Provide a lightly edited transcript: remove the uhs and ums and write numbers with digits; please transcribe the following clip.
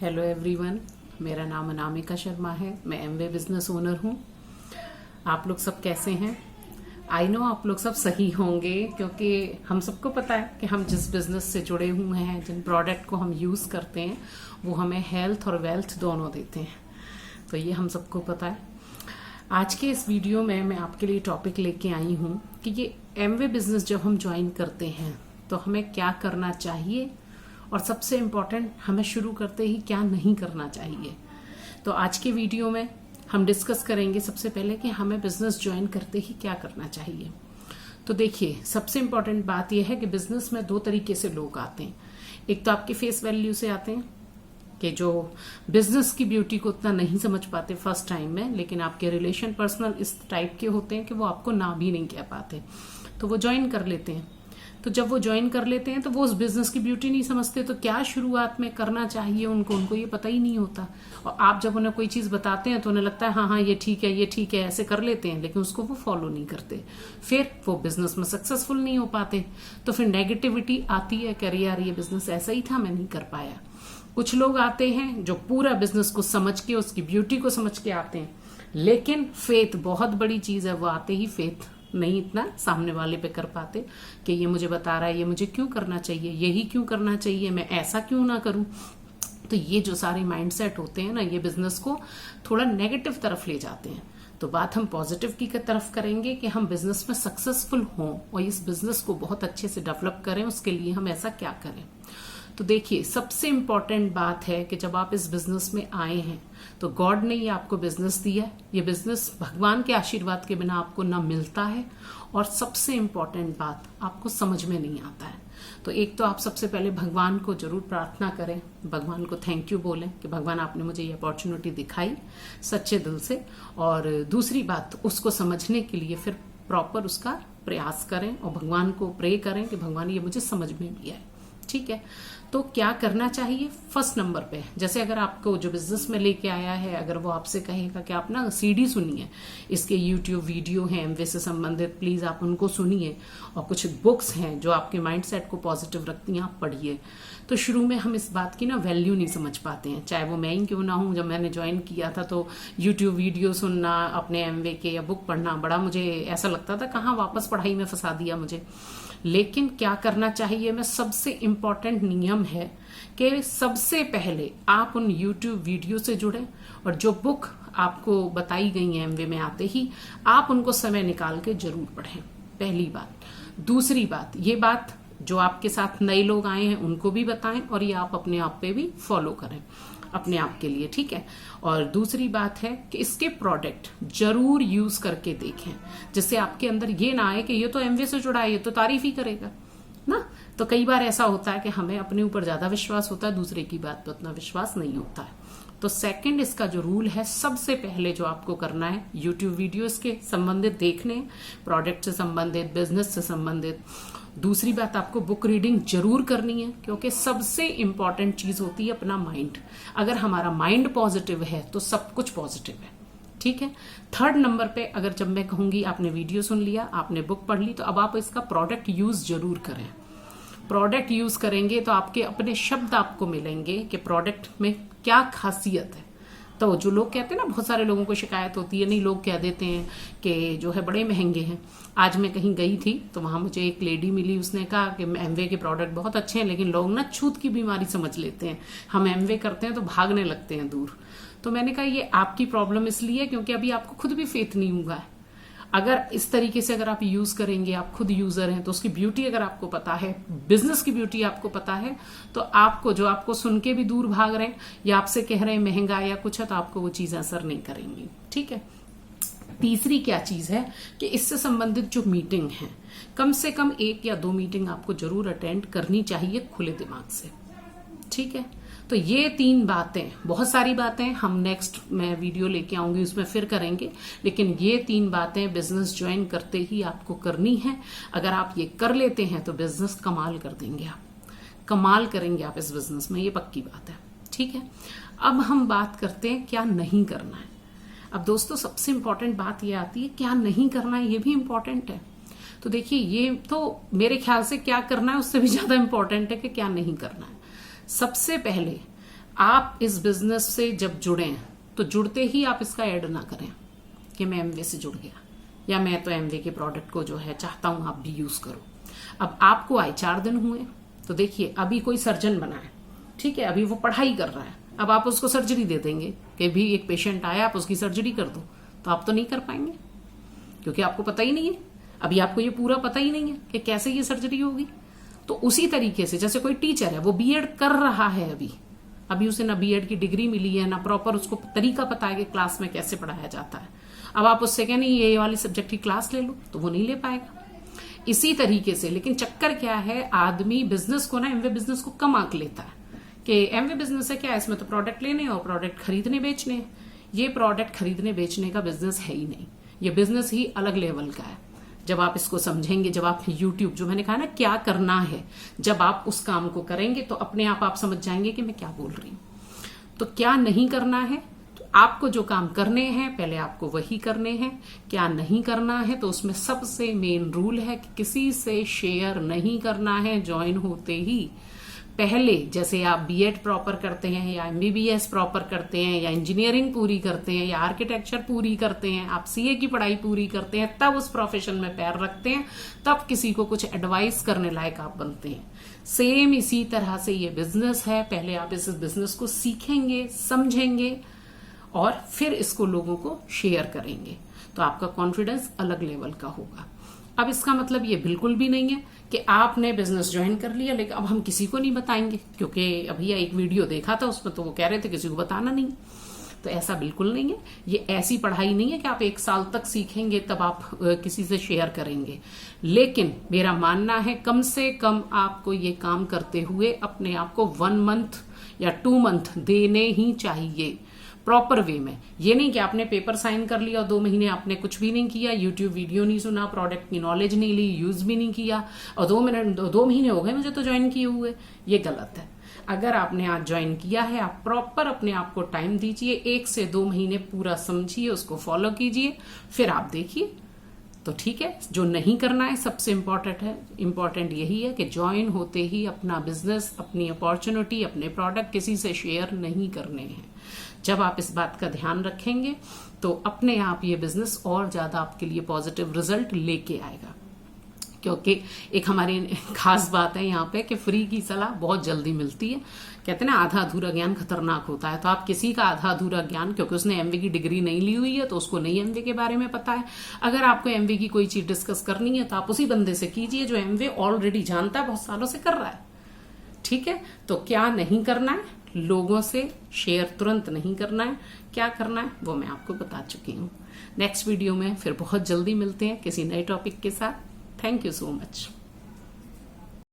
Hello everyone, मेरा नाम अनामिका शर्मा है। मैं एमवे बिजनेस ओनर हूँ। आप लोग सब कैसे हैं? आई नो आप लोग सब सही होंगे, क्योंकि हम सबको पता है कि हम जिस बिजनेस से जुड़े हुए हैं, जिन प्रोडक्ट को हम यूज़ करते हैं, वो हमें हेल्थ और वेल्थ दोनों देते हैं। तो ये हम सबको पता है। आज के इस वीडियो में मैं आपके लिए टॉपिक लेके आई हूँ कि ये एमवे बिजनेस जब हम ज्वाइन करते हैं तो हमें क्या करना चाहिए, और सबसे इम्पोर्टेंट हमें शुरू करते ही क्या नहीं करना चाहिए। तो आज के वीडियो में हम डिस्कस करेंगे सबसे पहले कि हमें बिजनेस ज्वाइन करते ही क्या करना चाहिए। तो देखिए, सबसे इम्पोर्टेंट बात यह है कि बिजनेस में दो तरीके से लोग आते हैं। एक तो आपके फेस वैल्यू से आते हैं कि जो बिजनेस की ब्यूटी को उतना नहीं समझ पाते फर्स्ट टाइम में, लेकिन आपके रिलेशन पर्सनल इस टाइप के होते हैं कि वो आपको ना भी नहीं कह पाते, तो वो ज्वाइन कर लेते हैं। तो जब वो ज्वाइन कर लेते हैं तो वो उस बिजनेस की ब्यूटी नहीं समझते, तो क्या शुरुआत में करना चाहिए उनको ये पता ही नहीं होता। और आप जब उन्हें कोई चीज बताते हैं तो उन्हें लगता है हाँ हाँ ये ठीक है, ये ठीक है, ऐसे कर लेते हैं, लेकिन उसको वो फॉलो नहीं करते। फिर वो बिजनेस में सक्सेसफुल नहीं हो पाते। तो फिर नेगेटिविटी आती है कि अरे यार ये बिजनेस ऐसा ही था, मैं नहीं कर पाया। कुछ लोग आते हैं जो पूरा बिजनेस को समझ के, उसकी ब्यूटी को समझ के आते हैं, लेकिन फेथ बहुत बड़ी चीज है। वो आते ही फेथ नहीं इतना सामने वाले पे कर पाते कि ये मुझे बता रहा है, ये मुझे क्यों करना चाहिए, यही क्यों करना चाहिए, मैं ऐसा क्यों ना करूं। तो ये जो सारे माइंडसेट होते हैं ना, ये बिजनेस को थोड़ा नेगेटिव तरफ ले जाते हैं। तो बात हम पॉजिटिव की तरफ करेंगे कि हम बिजनेस में सक्सेसफुल हों और इस बिजनेस को बहुत अच्छे से डेवलप करें। उसके लिए हम ऐसा क्या करें। तो देखिए, सबसे इंपॉर्टेंट बात है कि जब आप इस बिजनेस में आए हैं तो गॉड ने ये आपको बिजनेस दिया है। ये बिजनेस भगवान के आशीर्वाद के बिना आपको ना मिलता है, और सबसे इंपॉर्टेंट बात, आपको समझ में नहीं आता है। तो एक तो आप सबसे पहले भगवान को जरूर प्रार्थना करें, भगवान को थैंक यू बोलें कि भगवान आपने मुझे ये अपॉर्चुनिटी दिखाई सच्चे दिल से। और दूसरी बात, उसको समझने के लिए फिर प्रॉपर उसका प्रयास करें और भगवान को प्रे करें कि भगवान ये मुझे समझ में भी आए। ठीक है, तो क्या करना चाहिए? फर्स्ट नंबर पे, जैसे अगर आपको जो बिजनेस में लेके आया है, अगर वो आपसे कहेगा कि आप ना सीडी सुनिए, इसके यूट्यूब वीडियो हैं एमवे से संबंधित, प्लीज आप उनको सुनिए, और कुछ बुक्स हैं जो आपके माइंडसेट को पॉजिटिव रखती हैं, आप पढ़िए। तो शुरू में हम इस बात की ना वैल्यू नहीं समझ पाते हैं, चाहे वो मैं ही क्यों ना हूं। जब मैंने ज्वाइन किया था तो यूट्यूब वीडियो सुनना, अपने एमवे के या बुक पढ़ना, बड़ा मुझे ऐसा लगता था कहाँ वापस पढ़ाई में फंसा दिया मुझे। लेकिन क्या करना चाहिए, मैं सबसे इंपॉर्टेंट नियम है कि सबसे पहले आप उन यूट्यूब वीडियो से जुड़े, और जो बुक आपको बताई गई है एमवे में आते ही, आप उनको समय निकाल के जरूर पढ़ें। पहली बात। दूसरी बात, ये बात जो आपके साथ नए लोग आए हैं उनको भी बताएं, और ये आप अपने आप पे भी फॉलो करें अपने आप के लिए। ठीक है। और दूसरी बात है कि इसके प्रोडक्ट जरूर यूज करके देखें, जिससे आपके अंदर ये ना आए कि ये तो एमवे से जुड़ा है, ये तो तारीफ ही करेगा ना। तो कई बार ऐसा होता है कि हमें अपने ऊपर ज्यादा विश्वास होता है, दूसरे की बात पर उतना विश्वास नहीं होता है। तो सेकंड इसका जो रूल है, सबसे पहले जो आपको करना है, यूट्यूब वीडियोस के संबंधित देखने, प्रोडक्ट से संबंधित, बिजनेस से संबंधित। दूसरी बात, आपको बुक रीडिंग जरूर करनी है, क्योंकि सबसे इंपॉर्टेंट चीज होती है अपना माइंड। अगर हमारा माइंड पॉजिटिव है तो सब कुछ पॉजिटिव है। ठीक है। थर्ड नंबर पे, अगर जब मैं कहूंगी आपने वीडियो सुन लिया, आपने बुक पढ़ ली, तो अब आप इसका प्रोडक्ट यूज जरूर करें। प्रोडक्ट यूज करेंगे तो आपके अपने शब्द आपको मिलेंगे कि प्रोडक्ट में क्या खासियत है। तो जो लोग कहते हैं ना, बहुत सारे लोगों को शिकायत होती है, नहीं लोग कह देते हैं कि जो है बड़े महंगे हैं। आज मैं कहीं गई थी तो वहां मुझे एक लेडी मिली, उसने कहा कि एमवे के प्रोडक्ट बहुत अच्छे हैं, लेकिन लोग ना छूत की बीमारी समझ लेते हैं, हम एमवे करते हैं तो भागने लगते हैं दूर। तो मैंने कहा ये आपकी प्रॉब्लम इसलिए क्योंकि अभी आपको खुद भी फेथ नहीं हुआ है। अगर इस तरीके से अगर आप यूज करेंगे, आप खुद यूजर हैं, तो उसकी ब्यूटी अगर आपको पता है, बिजनेस की ब्यूटी आपको पता है, तो आपको जो आपको सुन के भी दूर भाग रहे हैं या आपसे कह रहे हैं महंगा या कुछ है, तो आपको वो चीजें असर नहीं करेंगी। ठीक है। तीसरी क्या चीज है कि इससे संबंधित जो मीटिंग है, कम से कम 1 या 2 मीटिंग आपको जरूर अटेंड करनी चाहिए खुले दिमाग से। ठीक है। तो ये 3 बातें, बहुत सारी बातें हम नेक्स्ट मैं वीडियो लेके आऊंगी उसमें फिर करेंगे, लेकिन ये 3 बातें बिजनेस ज्वाइन करते ही आपको करनी है। अगर आप ये कर लेते हैं तो बिजनेस कमाल कर देंगे, आप कमाल करेंगे आप इस बिजनेस में, ये पक्की बात है। ठीक है। अब हम बात करते हैं क्या नहीं करना है। अब दोस्तों, सबसे इंपॉर्टेंट बात ये आती है क्या नहीं करना है, ये भी इंपॉर्टेंट है। तो देखिए, ये तो मेरे ख्याल से क्या करना है उससे भी ज्यादा इंपॉर्टेंट है कि क्या नहीं करना है। सबसे पहले आप इस बिजनेस से जब जुड़े तो जुड़ते ही आप इसका ऐड ना करें कि मैं एमवे से जुड़ गया या मैं तो एमवे के प्रोडक्ट को जो है चाहता हूं आप भी यूज करो। अब आपको आए 4 दिन हुए, तो देखिए अभी कोई सर्जन बना है, ठीक है, अभी वो पढ़ाई कर रहा है, अब आप उसको सर्जरी दे देंगे कि भी एक पेशेंट आया आप उसकी सर्जरी कर दो, तो आप तो नहीं कर पाएंगे क्योंकि आपको पता ही नहीं है, अभी आपको ये पूरा पता ही नहीं है कि कैसे ये सर्जरी होगी। तो उसी तरीके से जैसे कोई टीचर है वो बीएड कर रहा है, अभी उसे ना बीएड की डिग्री मिली है, ना प्रॉपर उसको तरीका पता है कि क्लास में कैसे पढ़ाया जाता है। अब आप उससे कहें नहीं ये वाली सब्जेक्ट की क्लास ले लो, तो वो नहीं ले पाएगा। इसी तरीके से, लेकिन चक्कर क्या है, आदमी बिजनेस को ना, एमवे बिजनेस को कम आंक लेता है कि एमवे बिजनेस है क्या, इसमें तो प्रोडक्ट लेने और प्रोडक्ट खरीदने बेचने। ये प्रोडक्ट खरीदने बेचने का बिजनेस है ही नहीं, ये बिजनेस ही अलग लेवल का है। जब आप इसको समझेंगे, जब आप यूट्यूब, जो मैंने कहा ना क्या करना है, जब आप उस काम को करेंगे तो अपने आप समझ जाएंगे कि मैं क्या बोल रही हूं। तो क्या नहीं करना है, तो आपको जो काम करने हैं पहले आपको वही करने हैं। क्या नहीं करना है, तो उसमें सबसे मेन रूल है कि किसी से शेयर नहीं करना है ज्वाइन होते ही। पहले जैसे आप बीएड प्रॉपर करते हैं या एमबीबीएस प्रॉपर करते हैं या इंजीनियरिंग पूरी करते हैं या आर्किटेक्चर पूरी करते हैं, आप सीए की पढ़ाई पूरी करते हैं, तब उस प्रोफेशन में पैर रखते हैं, तब किसी को कुछ एडवाइस करने लायक आप बनते हैं। सेम इसी तरह से ये बिजनेस है, पहले आप इस बिजनेस को सीखेंगे, समझेंगे और फिर इसको लोगों को शेयर करेंगे, तो आपका कॉन्फिडेंस अलग लेवल का होगा। अब इसका मतलब ये बिल्कुल भी नहीं है कि आपने बिजनेस ज्वाइन कर लिया लेकिन अब हम किसी को नहीं बताएंगे, क्योंकि अभी एक वीडियो देखा था उसमें तो वो कह रहे थे किसी को बताना नहीं। तो ऐसा बिल्कुल नहीं है, ये ऐसी पढ़ाई नहीं है कि आप 1 साल तक सीखेंगे तब आप किसी से शेयर करेंगे। लेकिन मेरा मानना है कम से कम आपको ये काम करते हुए अपने आप को 1 मंथ या 2 मंथ देने ही चाहिए प्रॉपर वे में। ये नहीं कि आपने पेपर साइन कर लिया और 2 महीने आपने कुछ भी नहीं किया, यूट्यूब वीडियो नहीं सुना, प्रोडक्ट की नॉलेज नहीं ली, यूज भी नहीं किया और 2 महीने हो गए मुझे तो ज्वाइन किए हुए। ये गलत है। अगर आपने आज ज्वाइन किया है, आप प्रॉपर अपने आप को टाइम दीजिए, 1 से 2 महीने पूरा समझिए, उसको फॉलो कीजिए, फिर आप देखिए तो ठीक है। जो नहीं करना है, सबसे इम्पोर्टेंट यही है कि ज्वाइन होते ही अपना बिजनेस, अपनी अपॉर्चुनिटी, अपने प्रोडक्ट किसी से शेयर नहीं करने हैं। जब आप इस बात का ध्यान रखेंगे तो अपने आप ये बिजनेस और ज्यादा आपके लिए पॉजिटिव रिजल्ट लेके आएगा। क्योंकि एक हमारी खास बात है यहाँ पे कि फ्री की सलाह बहुत जल्दी मिलती है। कहते हैं ना आधा अधूरा ज्ञान खतरनाक होता है। तो आप किसी का आधा अधूरा ज्ञान, क्योंकि उसने एमवे की डिग्री नहीं ली हुई है तो उसको नहीं एमवे के बारे में पता है। अगर आपको एमवे की कोई चीज डिस्कस करनी है तो आप उसी बंदे से कीजिए जो एमवे ऑलरेडी जानता है, बहुत सालों से कर रहा है। ठीक है, तो क्या नहीं करना है, लोगों से शेयर तुरंत नहीं करना है। क्या करना है वो मैं आपको बता चुकी हूँ। नेक्स्ट वीडियो में फिर बहुत जल्दी मिलते हैं किसी नए टॉपिक के साथ। Thank you so much.